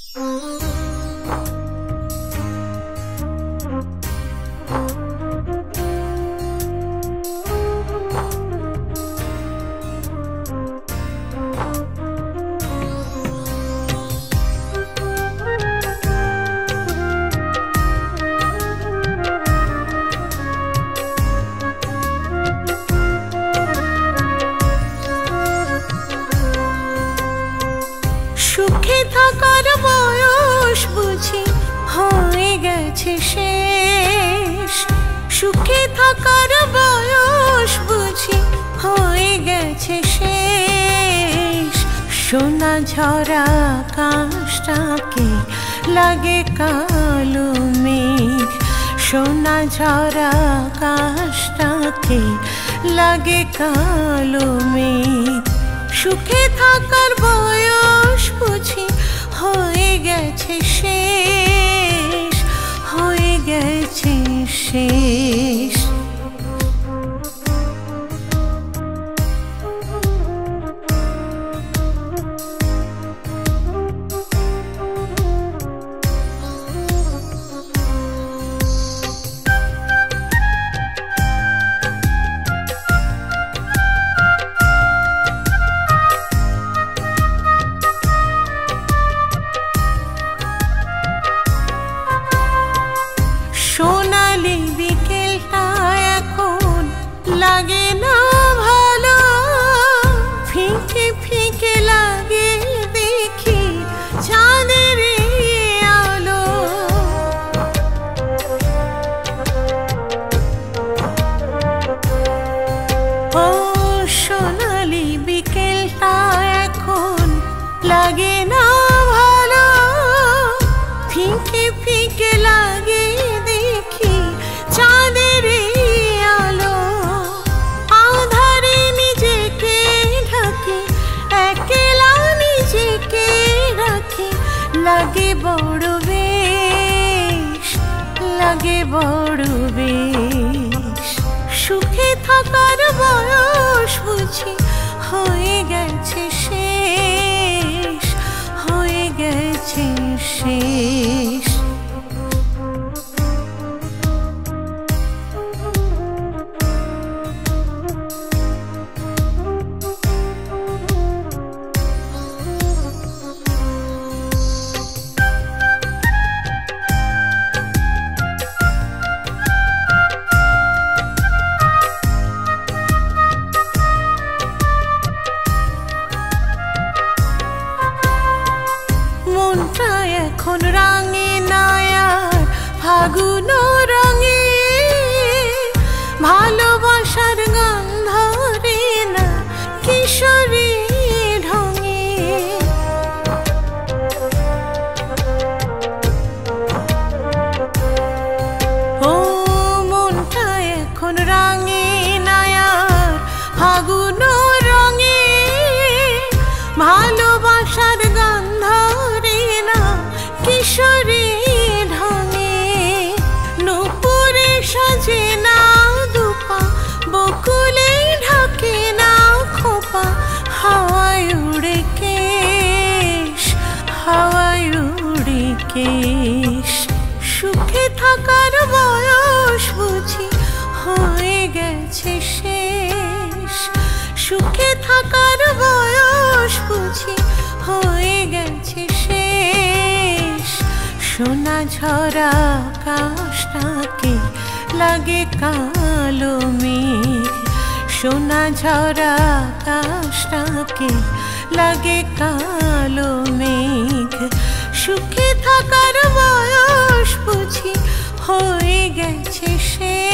সুখে থাকার বয়স বুঝি হয়ে গেছে শেষ, সুখে থাকার বয়স বুঝি হয়ে গেছে শেষ। সোনা ঝরা আকাশটাকে লাগে কালো মেঘ, সোনা ঝরা আকাশটাকে লাগে কালো মেঘ। সুখে থাকার বয়স বুঝি হয়ে গেছে শেষ, হয়ে গেছে শেষ। সোনালি বিকেলটা এখন লাগে না ভালো, ফিকে ফিকে লাগে দেখি চাঁদের আলো। ও সোনালি বিকেলটা এখন লাগে না ভালো, ফিকে ফিকে লাগে চাঁদের আলো। আধারে নিজেকে ঢাকি, একলা নিজেকে রাখি, লাগে বড় বেশ, লাগে বড় বেশ। সুখে থাকার বয়স বুঝি হয়ে গেছে শেষ, হয়ে গেছে শেষ। মনটা এখন রাঙে নায়ার ফাগুন রঙে, ভালোবাসার গন্ধ রে না কিশোরী ঢঙে। ও মনটা এখন রাঙে নায়ার ফাগুন রঙে, ভালোবাসার গন্ধ কিশোরী ঢঙে। নুপুরে সাজে না দুপা, বকুলে ঢাকে না খোপা, হাওয়ায় উড়ে কেশ, হাওয়ায় উড়ে কেশ। সুখে থাকার বয়স বুঝি হয়ে গেছে শেষ, সুখে থাকার বয়স বুঝি হয়ে গেছে শেষ। সোনা ঝরা আকাশটাকে লাগে কালো মেঘ, সোনা ঝরা আকাশটাকে লাগে কালো মেঘ। সুখে থাকার বয়স বুঝি হয়ে গেছে শেষ।